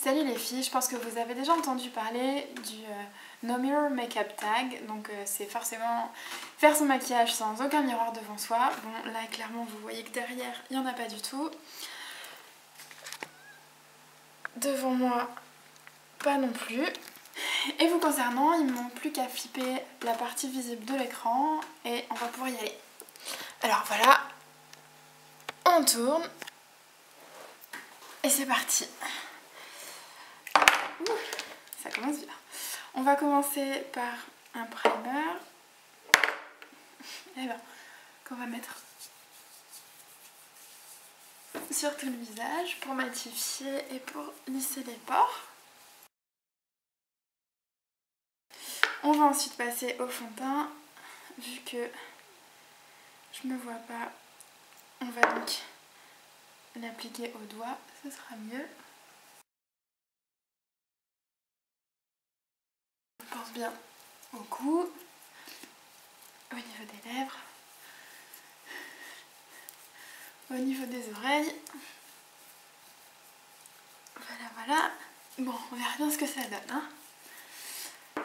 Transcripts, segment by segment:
Salut les filles, je pense que vous avez déjà entendu parler du No Mirror Makeup Tag. Donc c'est forcément faire son maquillage sans aucun miroir devant soi. Bon là clairement vous voyez que derrière il n'y en a pas du tout. Devant moi pas non plus. Et vous concernant, il ne me manque plus qu'à flipper la partie visible de l'écran et on va pouvoir y aller. Alors voilà, on tourne et c'est parti. Ouh, ça commence bien. On va commencer par un primer qu'on va mettre sur tout le visage pour matifier et pour lisser les pores. On va ensuite passer au fond de teint. Vu que je me vois pas, on va donc l'appliquer au doigt, ce sera mieux. Je pense bien au cou, au niveau des lèvres, au niveau des oreilles. Voilà. Bon, on verra bien ce que ça donne. Hein.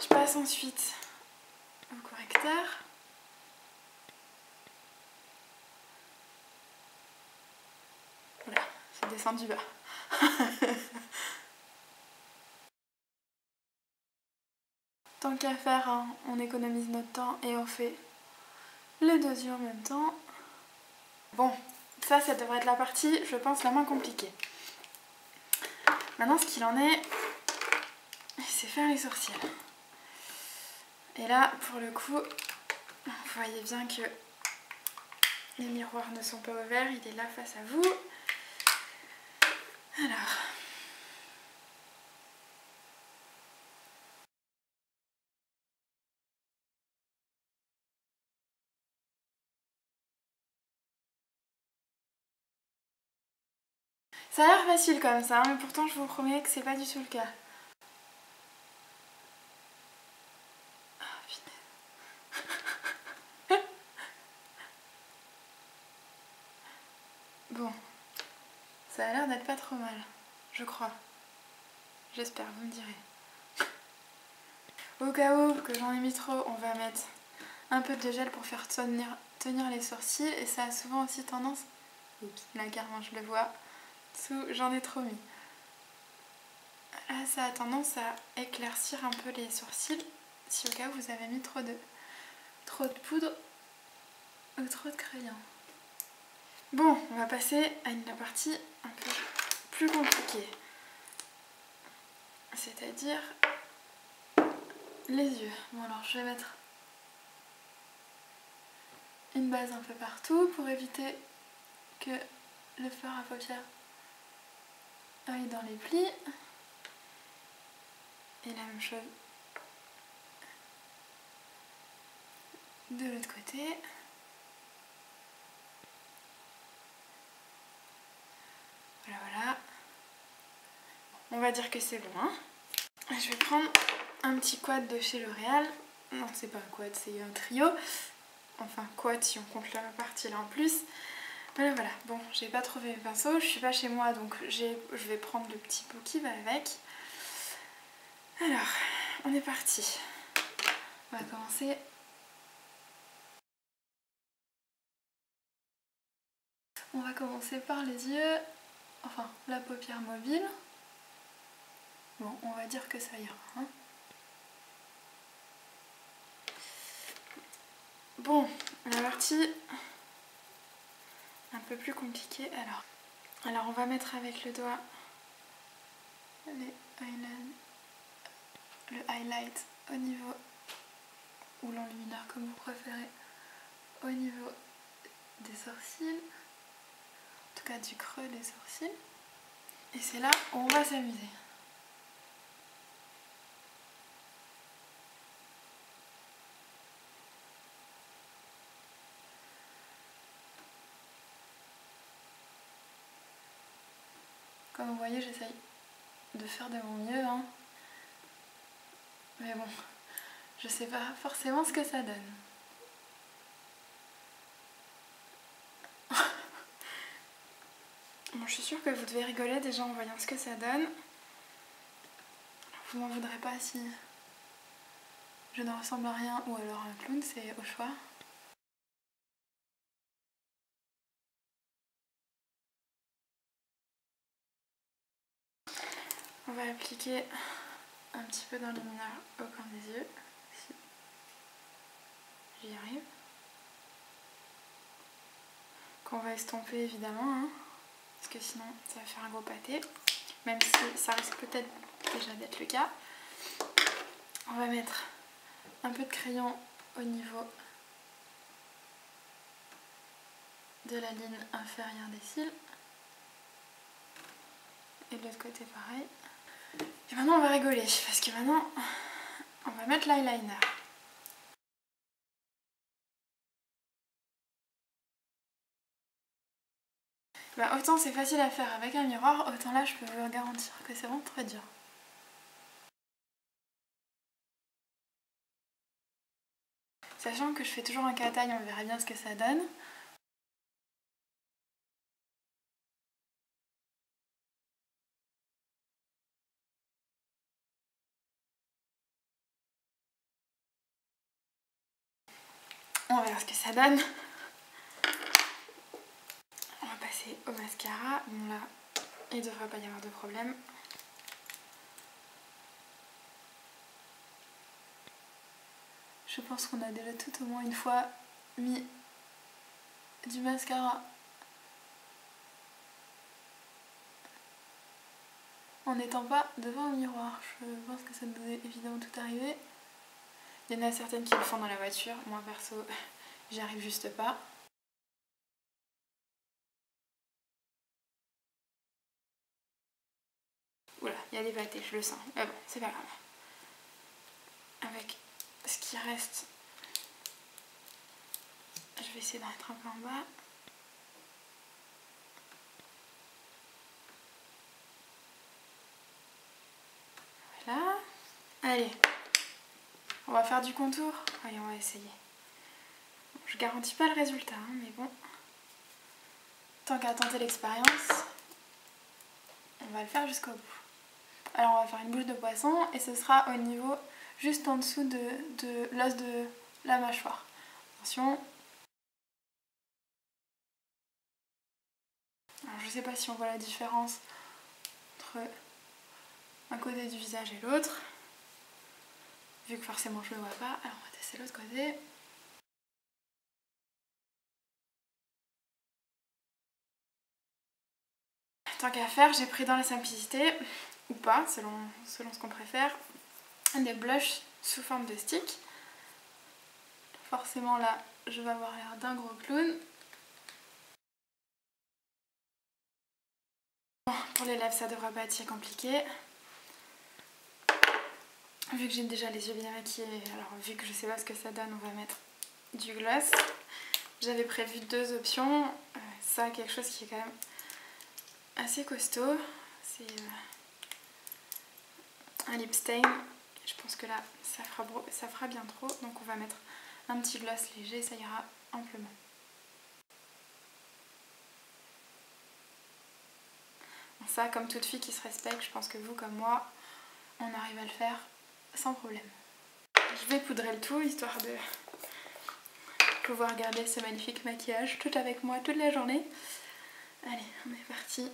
Je passe ensuite au correcteur. Voilà, c'est descendu bas. Tant qu'à faire, hein, on économise notre temps et on fait les deux yeux en même temps. Bon, ça devrait être la partie, je pense, la moins compliquée. Maintenant, ce qu'il en est, c'est faire les sourcils. Et là, pour le coup, vous voyez bien que les miroirs ne sont pas ouverts, il est là face à vous. Alors... Ça a l'air facile comme ça, mais pourtant je vous promets que c'est pas du tout le cas. Oh, bon, ça a l'air d'être pas trop mal, je crois. J'espère, vous me direz. Au cas où que j'en ai mis trop, on va mettre un peu de gel pour faire tenir les sourcils. Et ça a souvent aussi tendance... Oups, là carrément je le vois. J'en ai trop mis. Là ça a tendance à éclaircir un peu les sourcils. Si au cas où vous avez mis trop de poudre ou trop de crayon. Bon, on va passer à la partie un peu plus compliquée. C'est-à-dire les yeux. Bon alors je vais mettre une base un peu partout pour éviter que le fard à paupières aille dans les plis. Et la même chose de l'autre côté. Voilà. On va dire que c'est bon. Hein. Je vais prendre un petit quad de chez L'Oréal. Non, c'est pas un quad, c'est un trio. Enfin, quad si on compte la partie là en plus. Voilà. Bon, j'ai pas trouvé mes pinceaux. Je suis pas chez moi, donc je vais prendre le petit pot qui va avec. Alors, on est parti. On va commencer. On va commencer par les yeux. Enfin, la paupière mobile. Bon, on va dire que ça ira. Hein. Bon, la partie un peu plus compliquée. Alors on va mettre avec le doigt le highlight au niveau, ou l'enlumineur comme vous préférez, au niveau des sourcils, en tout cas du creux des sourcils. Et c'est là où on va s'amuser. Comme vous voyez, j'essaye de faire de mon mieux, hein. Mais bon, je sais pas forcément ce que ça donne. Bon, je suis sûre que vous devez rigoler déjà en voyant ce que ça donne. vous m'en voudrez pas si je ne ressemble à rien ou alors un clown, c'est au choix. On va appliquer un petit peu d'enlumineur au coin des yeux, si j'y arrive. Qu'on va estomper évidemment, hein, parce que sinon ça va faire un gros pâté, même si ça risque peut-être déjà d'être le cas. On va mettre un peu de crayon au niveau de la ligne inférieure des cils. Et de l'autre côté pareil. Et maintenant on va rigoler, parce que maintenant on va mettre l'eyeliner. Bah, autant c'est facile à faire avec un miroir, autant là je peux vous garantir que c'est vraiment très dur. Sachant que je fais toujours un cas-taille, on verra bien ce que ça donne. On verra ce que ça donne. On va passer au mascara. Bon là, il ne devrait pas y avoir de problème. Je pense qu'on a déjà tout au moins une fois mis du mascara en n'étant pas devant un miroir. Je pense que ça nous est évidemment tout arrivé. Il y en a certaines qui le font dans la voiture. Moi perso, j'y arrive juste pas. Oula, il y a des pâtés, je le sens. Mais bon, c'est pas grave. Avec ce qui reste, je vais essayer d'en mettre un peu en bas. Voilà. Allez, on va faire du contour. Allez, on va essayer. Bon, je garantis pas le résultat, hein, mais bon. Tant qu'à tenter l'expérience, on va le faire jusqu'au bout. Alors on va faire une bouche de poisson et ce sera au niveau juste en dessous de l'os de la mâchoire. Attention. Alors je sais pas si on voit la différence entre un côté du visage et l'autre. Vu que forcément je le vois pas, alors on va tester l'autre côté. Tant qu'à faire, j'ai pris dans la simplicité, ou pas, selon ce qu'on préfère, des blushs sous forme de stick. Forcément là, je vais avoir l'air d'un gros clown. Bon, pour les lèvres, ça devrait pas être si compliqué. Vu que j'ai déjà les yeux bien maquillés, alors vu que je sais pas ce que ça donne, on va mettre du gloss. J'avais prévu deux options. Ça, quelque chose qui est quand même assez costaud. C'est un lip stain. Je pense que là, ça fera bien trop. Donc on va mettre un petit gloss léger, ça ira amplement. Bon, ça, comme toute fille qui se respecte, je pense que vous comme moi, on arrive à le faire sans problème. Je vais poudrer le tout, histoire de pouvoir garder ce magnifique maquillage tout avec moi toute la journée. Allez, on est parti.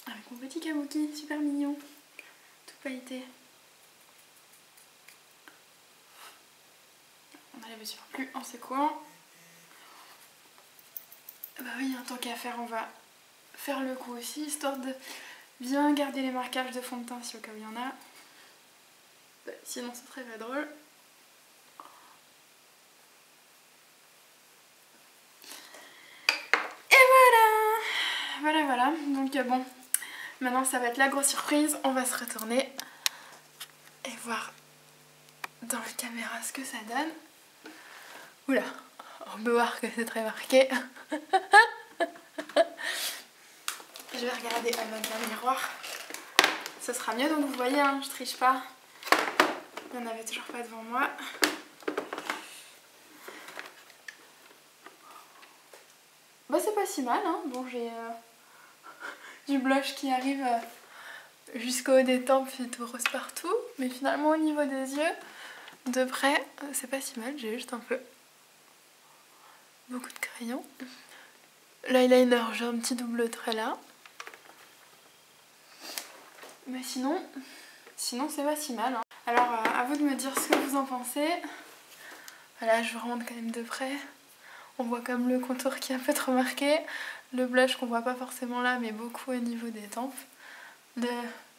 Avec mon petit kabuki, super mignon, tout pailleté. On a les mesures plus en secouant. Bah oui, tant qu'à faire, on va faire le coup aussi, histoire de bien garder les marquages de fond de teint si au cas où il y en a. Bah, sinon ce serait pas drôle. Et voilà. Voilà. Donc bon, maintenant ça va être la grosse surprise. On va se retourner et voir dans la caméra ce que ça donne. Oula, on peut voir que c'est très marqué. Je vais regarder avec un miroir. Ce sera mieux, donc vous voyez, hein, je triche pas. Il n'y en avait toujours pas devant moi. Bah c'est pas si mal, hein. Bon, j'ai du blush qui arrive jusqu'au haut des tempes et tout rose partout. Mais finalement au niveau des yeux, de près, c'est pas si mal, j'ai juste un peu beaucoup de crayon. L'eyeliner, j'ai un petit double trait là. Mais sinon c'est pas si mal, hein. Alors à vous de me dire ce que vous en pensez. Voilà, je vous remonte quand même de près. On voit comme le contour qui est un peu trop marqué. Le blush qu'on voit pas forcément là, mais beaucoup au niveau des tempes.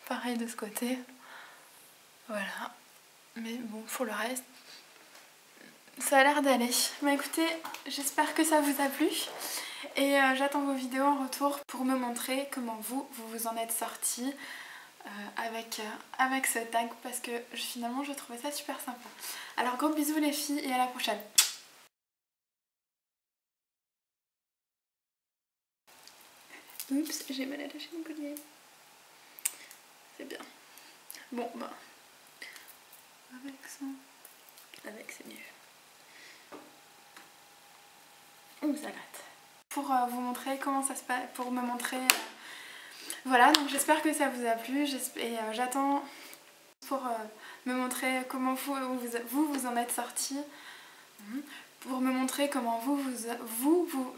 Pareil de ce côté. Voilà. Mais bon, pour le reste, ça a l'air d'aller. Bah écoutez, j'espère que ça vous a plu. Et j'attends vos vidéos en retour pour me montrer comment vous vous en êtes sortis avec ce tag, parce que finalement je trouvais ça super sympa. Alors gros bisous les filles et à la prochaine. Oups, j'ai mal attaché mon collier. C'est bien. Bon bah, avec ça, avec c'est mieux. Ouh, ça gratte. Pour vous montrer comment ça se passe, pour me montrer... Voilà, donc j'espère que ça vous a plu et j'attends pour me montrer comment vous en êtes sortis. Pour me montrer comment vous